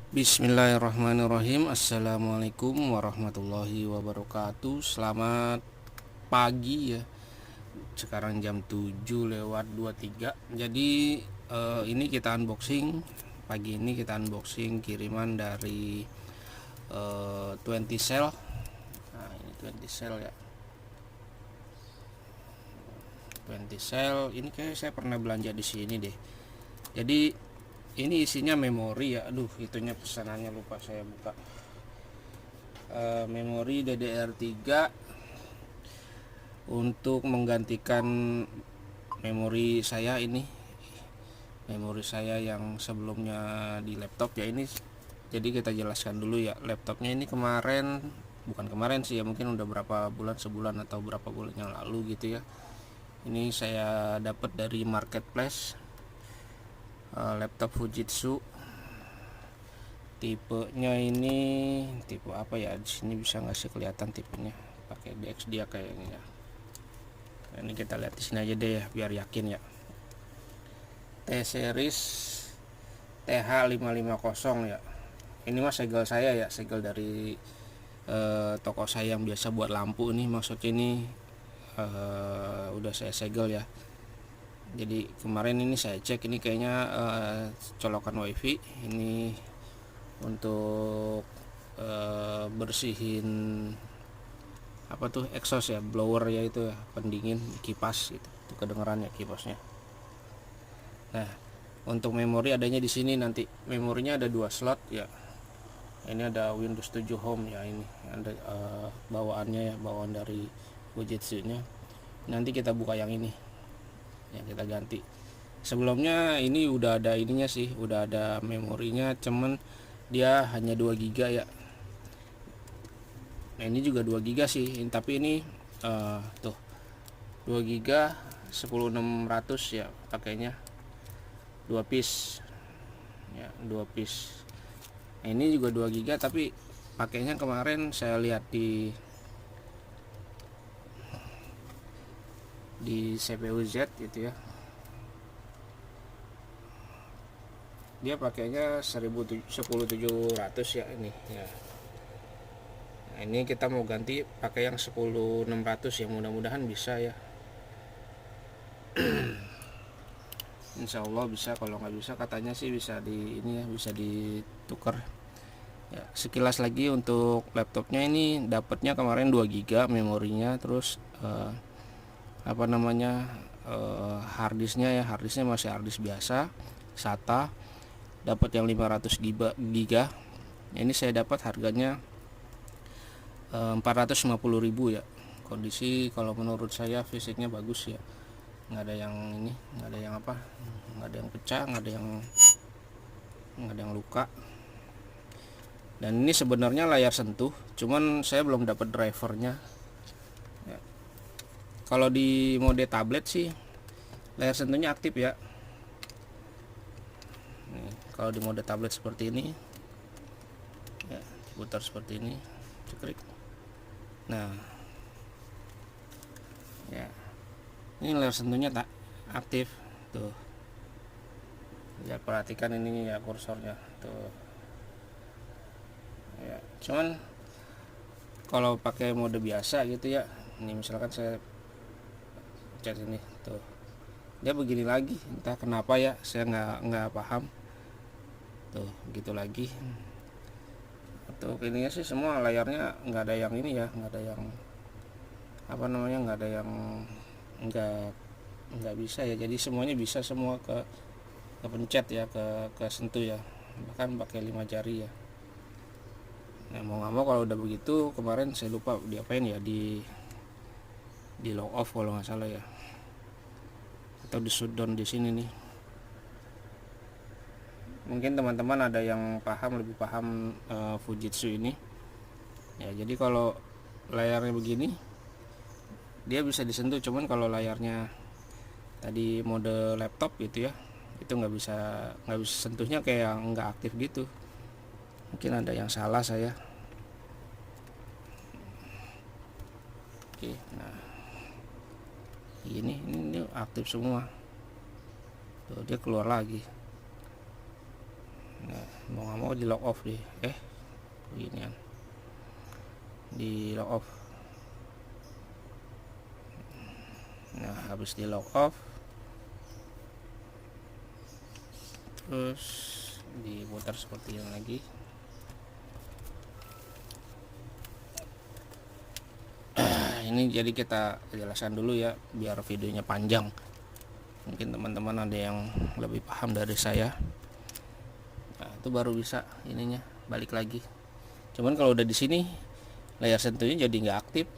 Bismillahirrahmanirrahim. Assalamualaikum warahmatullahi wabarakatuh. Selamat pagi ya. Sekarang jam 7:23. Jadi ini kita unboxing. Pagi ini kita unboxing kiriman dari 20 Cell. Nah, ini 20 Cell ya. 20 Cell ini kayak saya pernah belanja di sini deh. Jadi ini isinya memori ya. Aduh, itunya pesanannya lupa saya buka. Memori DDR3 untuk menggantikan memori saya ini. Memori saya yang sebelumnya di laptop ya ini. Jadi kita jelaskan dulu ya. Laptopnya ini bukan kemarin sih ya, mungkin udah berapa bulan, sebulan atau berapa bulan yang lalu gitu ya. Ini saya dapat dari marketplace. Laptop Fujitsu, tipenya ini tipe apa ya, di sini bisa nggak sih kelihatan tipenya, pakai DX dia kayaknya ya. Nah, ini kita lihat di sini aja deh ya biar yakin ya. T series TH550 ya. Ini mah segel saya ya, segel dari toko saya yang biasa buat lampu nih, maksudnya ini udah saya segel ya. Jadi kemarin ini saya cek, ini kayaknya colokan wifi ini untuk bersihin apa tuh, exhaust ya, blower ya, itu ya, pendingin kipas gitu. Itu kedengeran ya kipasnya. Nah, untuk memori adanya di sini, nanti memorinya ada 2 slot ya. Ini ada Windows 7 Home ya, ini ada bawaannya ya, bawaan dari Fujitsu nya. Nanti kita buka yang ini ya, kita ganti. Sebelumnya ini udah ada ininya sih, udah ada memorinya, cuman dia hanya 2 GB ya. Nah, ini juga 2 GB sih, tapi ini tuh 2 GB 10600 ya pakainya, 2 piece ya, 2 piece. Nah, ini juga 2 GB tapi pakainya kemarin saya lihat di CPU Z gitu ya, dia pakainya 10700 ya ini ya. Nah, ini kita mau ganti pakai yang 10600 ya, mudah-mudahan bisa ya. Insya Allah bisa, kalau nggak bisa katanya sih bisa di ini ya, bisa ditukar ya. Sekilas lagi untuk laptopnya, ini dapatnya kemarin 2 GB memorinya, terus apa namanya, harddisknya ya, harddisknya masih harddisk biasa SATA, dapat yang 500 GB. Ini saya dapat harganya 450.000 ya. Kondisi kalau menurut saya fisiknya bagus ya, nggak ada yang ini, nggak ada yang apa, nggak ada yang pecah, nggak ada yang luka. Dan ini sebenarnya layar sentuh, cuman saya belum dapat drivernya ya. Kalau di mode tablet sih layar sentuhnya aktif ya. Nih, kalau di mode tablet seperti ini ya, putar seperti ini, cekrik. Nah ya, ini layar sentuhnya tak aktif tuh ya, perhatikan ini ya kursornya tuh ya. Cuman kalau pakai mode biasa gitu ya, ini misalkan saya cek ini tuh, dia begini lagi, entah kenapa ya, saya nggak paham tuh, gitu lagi. Untuk ininya sih semua layarnya nggak ada yang ini ya, nggak ada yang apa namanya, nggak ada yang nggak bisa ya. Jadi semuanya bisa, semua ke pencet ya, ke sentuh ya, bahkan pakai 5 jari ya. Nah, mau nggak mau kalau udah begitu, kemarin saya lupa diapain ya, di log off kalau nggak salah ya, atau di shutdown di sini nih. Mungkin teman-teman ada yang lebih paham Fujitsu ini ya. Jadi kalau layarnya begini dia bisa disentuh, cuman kalau layarnya tadi mode laptop gitu ya, itu nggak bisa sentuhnya, kayak nggak aktif gitu. Mungkin ada yang salah saya. Oke, nah ini aktif semua tuh, dia keluar lagi. Nah, mau nggak mau di lock off deh, beginian di lock off. Nah habis di lock off terus diputar seperti ini lagi. Ini jadi kita jelaskan dulu ya biar videonya panjang, mungkin teman-teman ada yang lebih paham dari saya. Nah itu baru bisa ininya balik lagi. Cuman kalau udah di sini layar sentuhnya jadi nggak aktif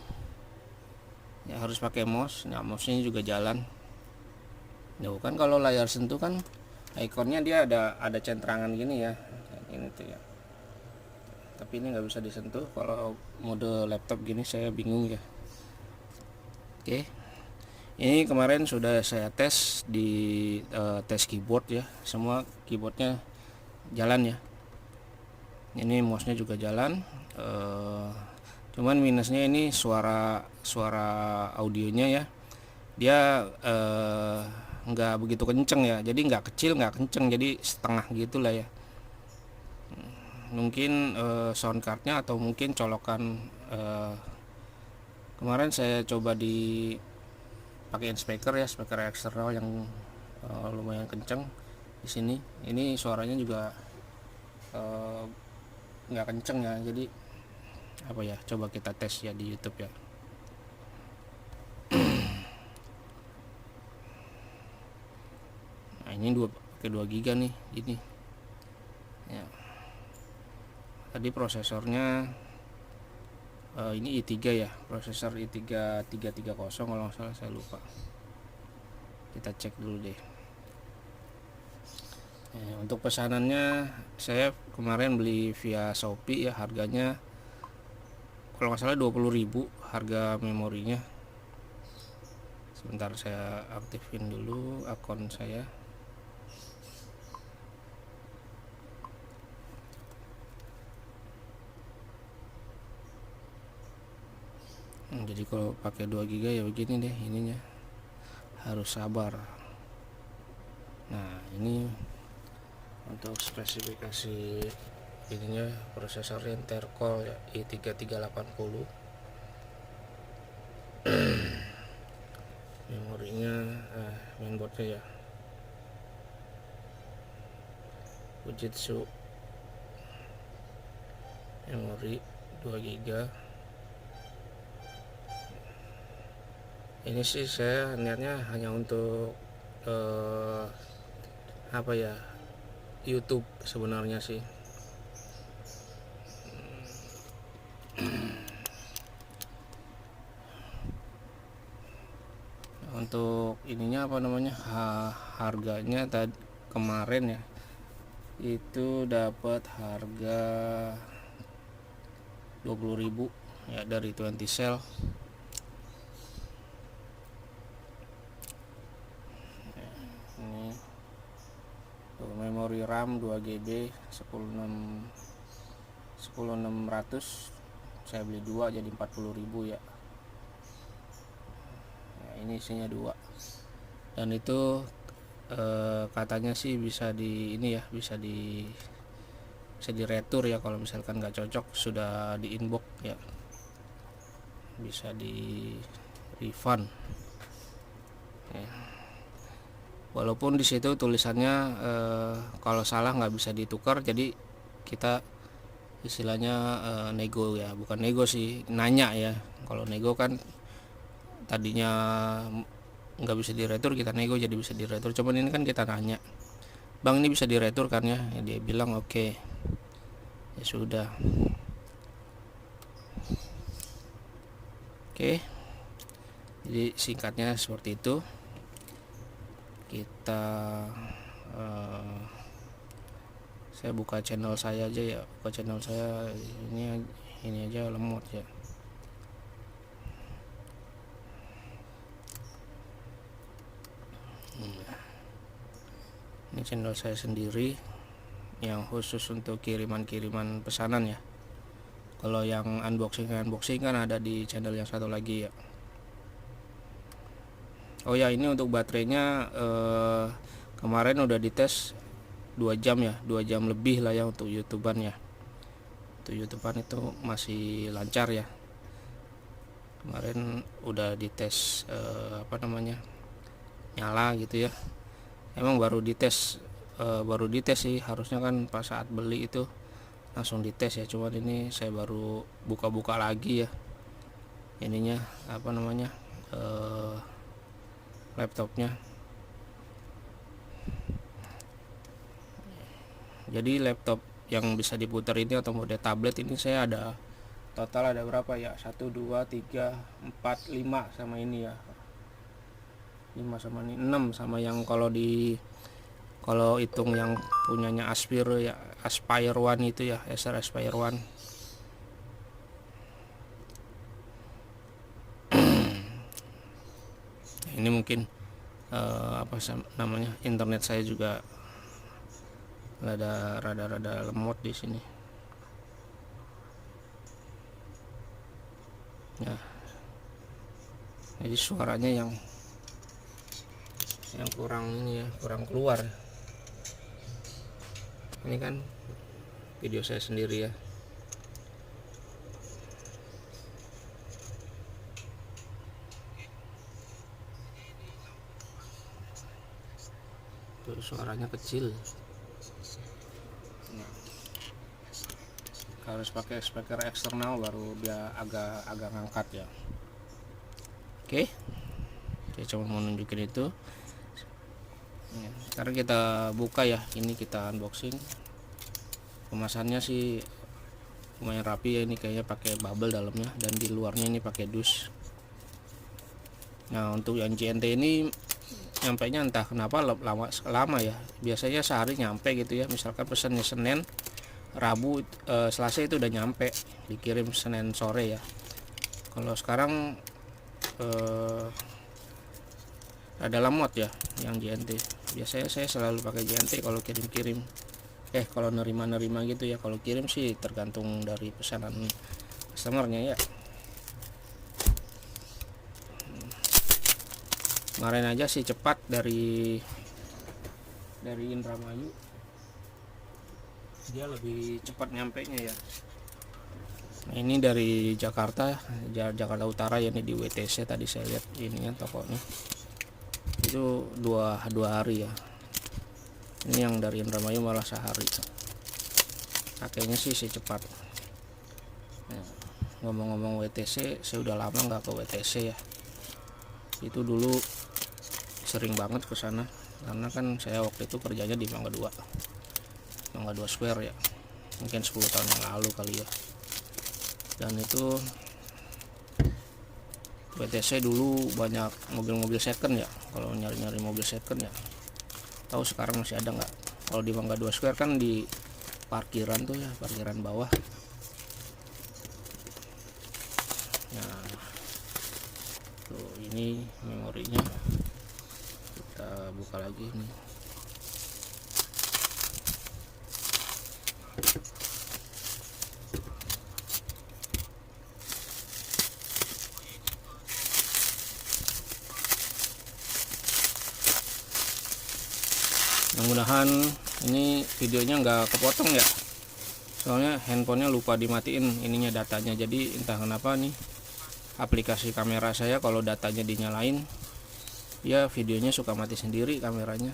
ya, harus pakai mouse. Nah mouse-nya juga jalan. Nah kan kalau layar sentuh kan ikonnya dia ada centrangan gini ya, ini tuh ya, tapi ini nggak bisa disentuh. Kalau mode laptop gini saya bingung ya. Oke, ini kemarin sudah saya tes di tes keyboard ya, semua keyboardnya jalan ya. Ini mouse-nya juga jalan, cuman minusnya ini suara audionya ya, dia nggak begitu kenceng ya, jadi nggak kecil nggak kenceng, jadi setengah gitulah ya. Mungkin sound cardnya atau mungkin colokan. Kemarin saya coba di pakai speaker ya, speaker eksternal yang lumayan kenceng di sini. Ini suaranya juga nggak kenceng ya, jadi apa ya, coba kita tes ya di YouTube ya. Nah ini pakai 2 GB nih ini ya. Tadi prosesornya ini i3 ya, prosesor i3 330 kalau nggak salah, saya lupa. Kita cek dulu deh. Untuk pesanannya saya kemarin beli via Shopee ya, harganya kalau nggak salah 20.000 harga memorinya. Sebentar saya aktifin dulu akun saya. Jadi kalau pakai 2 GB ya begini deh ininya, harus sabar. Nah ini untuk spesifikasi ininya, prosesor Intel Core ya, i3 380. Memorinya mainboardnya ya Fujitsu memori 2 GB. Ini sih saya niatnya hanya untuk apa ya, YouTube sebenarnya sih. Untuk ininya apa namanya, harganya tadi kemarin ya itu dapat harga 20.000 ya dari 20 Cell. Ini memori RAM 2 GB 10600, saya beli 2 jadi 40.000 ya. Nah, ini isinya 2 dan itu katanya sih bisa di ini ya, bisa di retur ya, kalau misalkan nggak cocok sudah di inbox ya, bisa di refund ya. Walaupun di situ tulisannya kalau salah nggak bisa ditukar, jadi kita istilahnya nego ya, bukan nego sih, nanya ya. Kalau nego kan tadinya nggak bisa diretur, kita nego jadi bisa diretur. Cuman ini kan kita nanya, bang ini bisa diretur kan ya, dia bilang oke. Ya sudah, oke. Jadi singkatnya seperti itu. Kita saya buka channel saya aja ya, buka channel saya ini aja lemot ya. Ini channel saya sendiri yang khusus untuk kiriman pesanan ya. Kalau yang unboxing kan ada di channel yang satu lagi ya. Oh ya, ini untuk baterainya kemarin udah dites 2 jam ya, 2 jam lebih lah ya untuk YouTubean ya. Untuk YouTubean itu masih lancar ya. Kemarin udah dites nyala gitu ya. Emang baru dites sih, harusnya kan pas saat beli itu langsung dites ya, cuman ini saya baru buka-buka lagi ya ininya laptopnya. Jadi laptop yang bisa diputar ini atau mode tablet ini saya ada total ada berapa ya, 1 2 3 4 5 sama ini ya, 5 sama ini 6 sama yang kalau hitung yang punyanya Aspire One itu ya, Acer Aspire One. Ini mungkin internet saya juga rada lemot di sini. Ya. Jadi suaranya yang kurang keluar. Ini kan video saya sendiri ya. Tuh suaranya kecil. Harus pakai speaker eksternal baru dia agak ngangkat ya. Oke, saya cuma mau nunjukin itu. Sekarang kita buka ya, ini kita unboxing. Kemasannya sih lumayan rapi ya, ini kayaknya pakai bubble dalamnya dan di luarnya ini pakai dus. Nah untuk yang JNT ini nyampainya entah kenapa lama ya, biasanya sehari nyampe gitu ya, misalkan pesannya Senin, Rabu, Selasa itu udah nyampe, dikirim Senin sore ya. Kalau sekarang ada lemot ya yang JNT. Biasanya saya selalu pakai JNT kalau kirim-kirim, kalau nerima gitu ya. Kalau kirim sih tergantung dari pesanan customernya ya. Kemarin aja sih cepat dari Indramayu, dia lebih cepat nyampe nya ya. Nah, ini dari Jakarta Utara ya, ini di WTC tadi saya lihat ininya tokonya itu dua hari ya. Ini yang dari Indramayu malah sehari. Pakainya sih cepat. Nah, ngomong-ngomong WTC, saya udah lama nggak ke WTC ya. Itu dulu sering banget ke sana karena kan saya waktu itu kerjanya di Mangga 2 Square ya, mungkin 10 tahun yang lalu kali ya. Dan itu WTC dulu banyak mobil-mobil second ya, kalau nyari-nyari mobil second ya. Tahu sekarang masih ada nggak? Kalau di Mangga 2 Square kan di parkiran tuh ya, parkiran bawah. Nah tuh ini memorinya, kita buka lagi nih. Mudah-mudahan ini videonya nggak kepotong ya, soalnya handphonenya lupa dimatiin ininya, datanya. Jadi entah kenapa nih aplikasi kamera saya kalau datanya dinyalain ya videonya suka mati sendiri kameranya.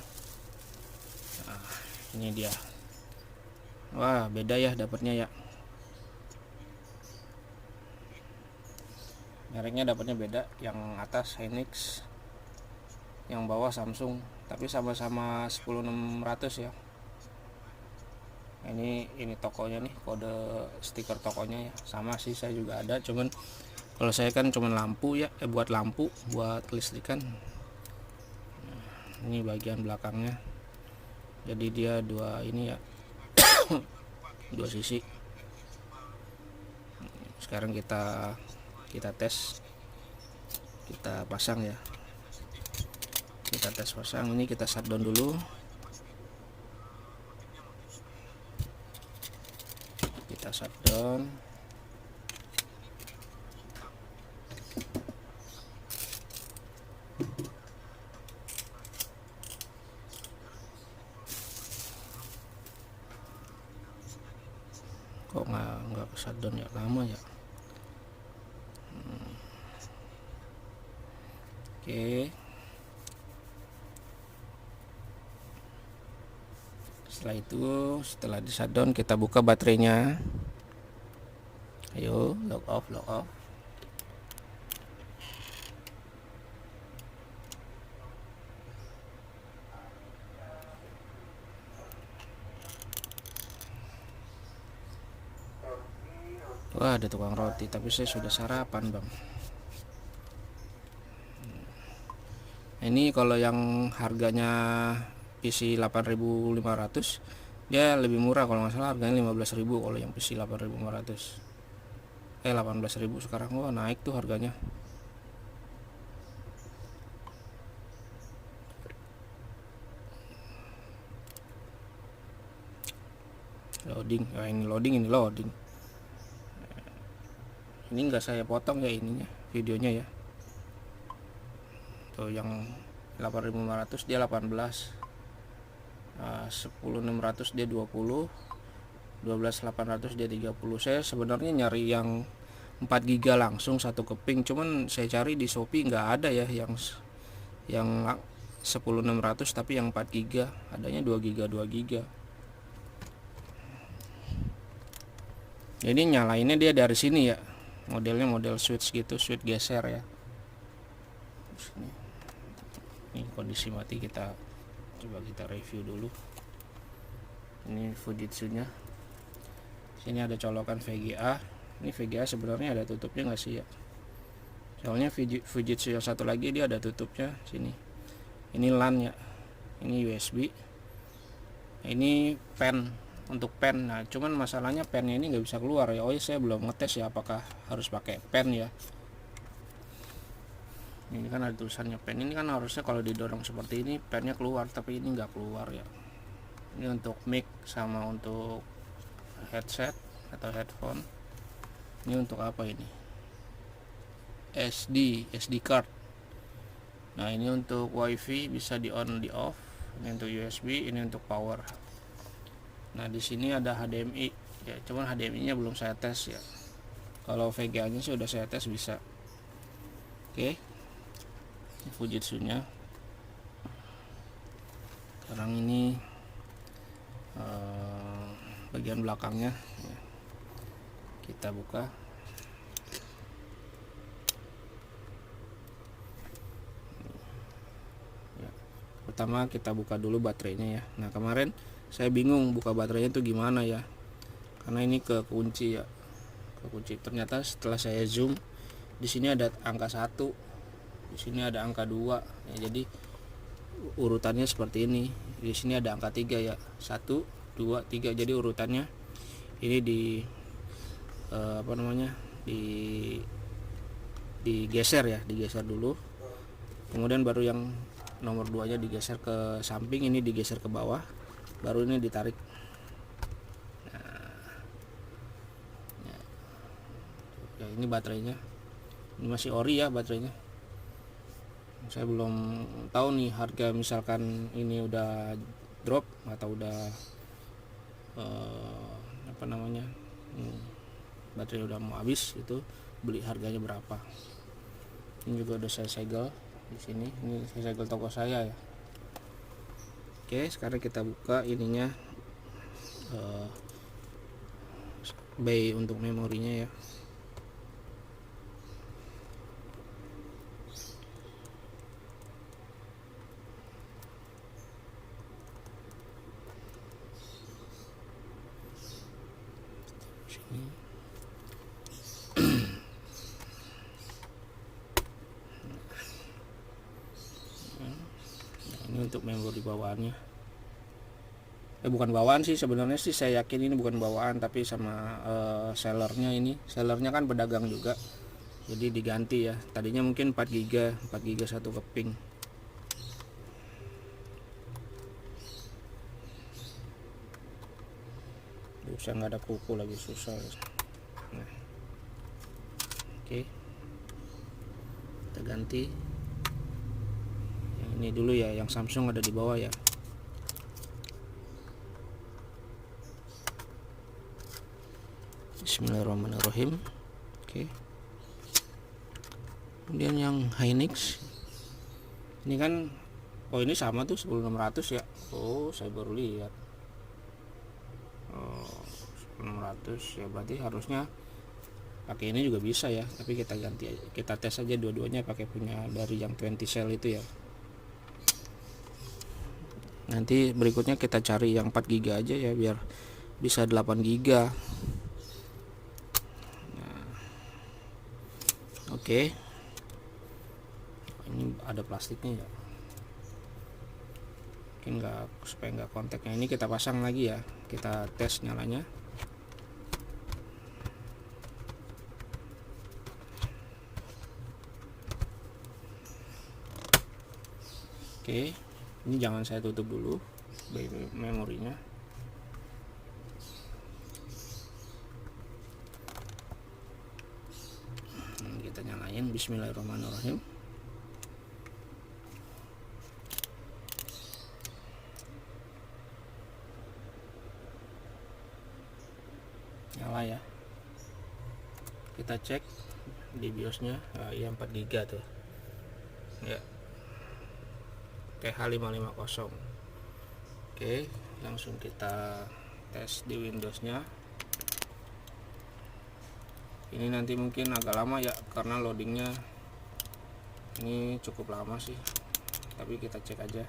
Nah, ini dia. Wah beda ya dapatnya ya, mereknya dapatnya beda. Yang atas Hynix, yang bawah Samsung, tapi sama-sama 10600 ya. Ini tokonya nih, kode stiker tokonya ya sama sih, saya juga ada, cuman kalau saya kan cuman lampu ya, buat lampu, buat kelistrikan. Nah, ini bagian belakangnya, jadi dia dua ini ya dua sisi. Sekarang kita tes, kita pasang ya. Kita tes pasang, ini kita shutdown dulu. Kita shutdown. Kok nggak ke shutdown ya, lama ya. Oke. Setelah itu, setelah di shutdown, kita buka baterainya. Ayo, lock off. Wah, ada tukang roti, tapi saya sudah sarapan, Bang. Ini kalau yang harganya PC 8.500, dia lebih murah, kalau nggak salah harganya 15.000 kalau yang PC 8.500. 18.000 sekarang. Wah, naik tuh harganya. Loading. Ini loading. Ini enggak saya potong ya ininya, videonya ya. Tuh yang 8.500 dia 18, 10.600 dia 20, 12.800 dia 30. Saya sebenarnya nyari yang 4 GB langsung satu keping, cuman saya cari di Shopee nggak ada ya yang 10.600 tapi yang 4 GB, adanya 2 GB. Jadi nyalainnya dia dari sini ya, modelnya model switch gitu, switch geser ya. Ini kondisi mati, kita coba kita review dulu. Ini Fujitsu nya, sini ada colokan VGA. Ini VGA sebenarnya ada tutupnya nggak sih ya, soalnya Fujitsu yang satu lagi dia ada tutupnya sini. Ini LAN ya, ini USB, ini pen untuk pen. Nah cuman masalahnya pennya ini nggak bisa keluar ya. Oh ya, saya belum ngetes ya apakah harus pakai pen ya. Ini kan ada tulisannya pen, ini kan harusnya kalau didorong seperti ini pennya keluar, tapi ini nggak keluar ya. Ini untuk mic sama untuk headset atau headphone. Ini untuk apa ini? SD card. Nah ini untuk WiFi, bisa di on di off. Ini untuk USB, ini untuk power. Nah di sini ada HDMI ya, cuman HDMI-nya belum saya tes ya. Kalau VGA-nya sih udah saya tes bisa. Oke. Ini Fujitsu-nya. Sekarang ini bagian belakangnya ya. Kita buka. Ya. Pertama kita buka dulu baterainya ya. Nah kemarin saya bingung buka baterainya tuh gimana ya, karena ini kekunci ya, kekunci. Ternyata setelah saya zoom, di sini ada angka 1, di sini ada angka 2 ya, jadi urutannya seperti ini. Di sini ada angka 3 ya, 1 2 3, jadi urutannya ini digeser ya, digeser dulu, kemudian baru yang nomor 2 nya digeser ke samping, ini digeser ke bawah, baru ini ditarik. Nah, ya ini baterainya, ini masih ori ya baterainya. Saya belum tahu nih harga, misalkan ini udah drop atau udah baterai udah mau habis, itu beli harganya berapa. Ini juga udah saya segel di sini, ini saya segel toko saya ya. Oke, sekarang kita buka ininya, bay untuk memorinya ya. Sini. Ini untuk memori bawaannya. Bukan bawaan sih sebenarnya sih, saya yakin ini bukan bawaan, tapi sama sellernya. Ini sellernya kan pedagang juga, jadi diganti ya. Tadinya mungkin 4 GB satu keping. Saya nggak ada kuku lagi, susah. Nah, oke, kita ganti yang ini dulu ya, yang Samsung ada di bawah ya. Bismillahirrahmanirrahim. Oke. Kemudian yang Hynix ini kan, oh ini sama tuh 10600 ya. Oh saya baru lihat. Oh 10600 ya, berarti harusnya pakai ini juga bisa ya, tapi kita ganti aja, kita tes aja dua-duanya pakai punya dari yang 20 cell itu ya. Nanti berikutnya kita cari yang 4 GB aja ya, biar bisa 8 GB. Nah, oke. Ini ada plastiknya ya, mungkin nggak, supaya nggak kontaknya. Ini kita pasang lagi ya, kita tes nyalanya. Oke, ini jangan saya tutup dulu memorinya. Kita nyalain, bismillahirrahmanirrahim. Nyala ya. Kita cek di BIOSnya, ya 4 GB tuh. Ya. TH550. Oke, langsung kita tes di Windowsnya. Ini nanti mungkin agak lama ya, karena loadingnya ini cukup lama sih, tapi kita cek aja.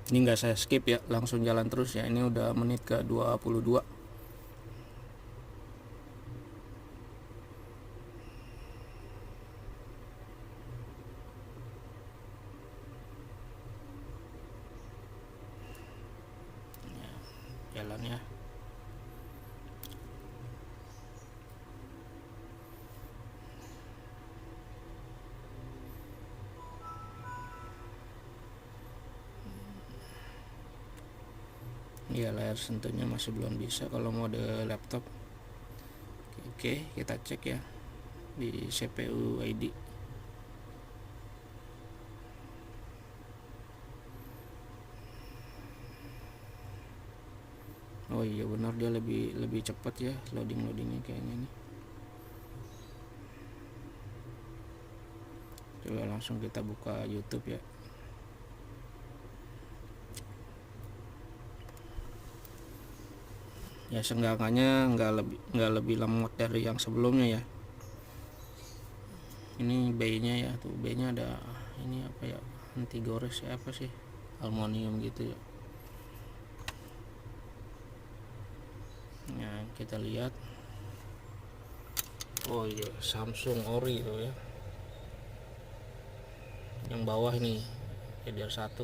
Ini enggak saya skip ya, langsung jalan terus ya. Ini udah menit ke 22. Jalan ya. Ya, layar sentuhnya masih belum bisa kalau mode laptop. Oke, kita cek ya di CPU ID. Oh iya benar, dia lebih cepat ya loadingnya kayaknya nih. Coba langsung kita buka YouTube ya. Ya seenggaknya nggak lebih lemot dari yang sebelumnya ya. Ini B-nya ya, tuh B-nya ada ini apa ya, anti gores ya, apa sih, aluminium gitu ya. Nah kita lihat, oh iya Samsung Ori tuh ya. Yang bawah ini DDR1,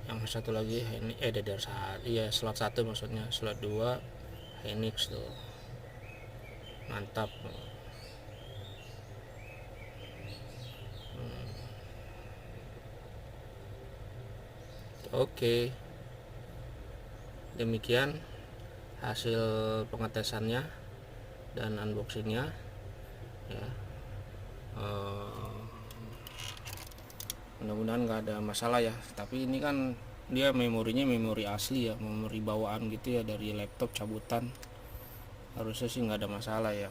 yang satu lagi ini DDR1 iya, slot 1 maksudnya, slot 2 Hynix tuh, mantap. Oke, demikian hasil pengetesannya dan unboxingnya ya. Mudah-mudahan nggak ada masalah ya. Tapi ini kan dia memorinya memori asli ya, memori bawaan gitu ya, dari laptop cabutan. Harusnya sih nggak ada masalah ya.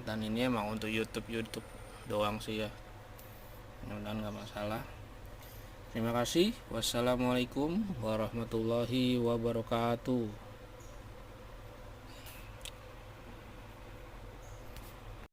Dan ini emang untuk YouTube doang sih ya. Mudah-mudahan nggak masalah. Terima kasih. Wassalamualaikum warahmatullahi wabarakatuh.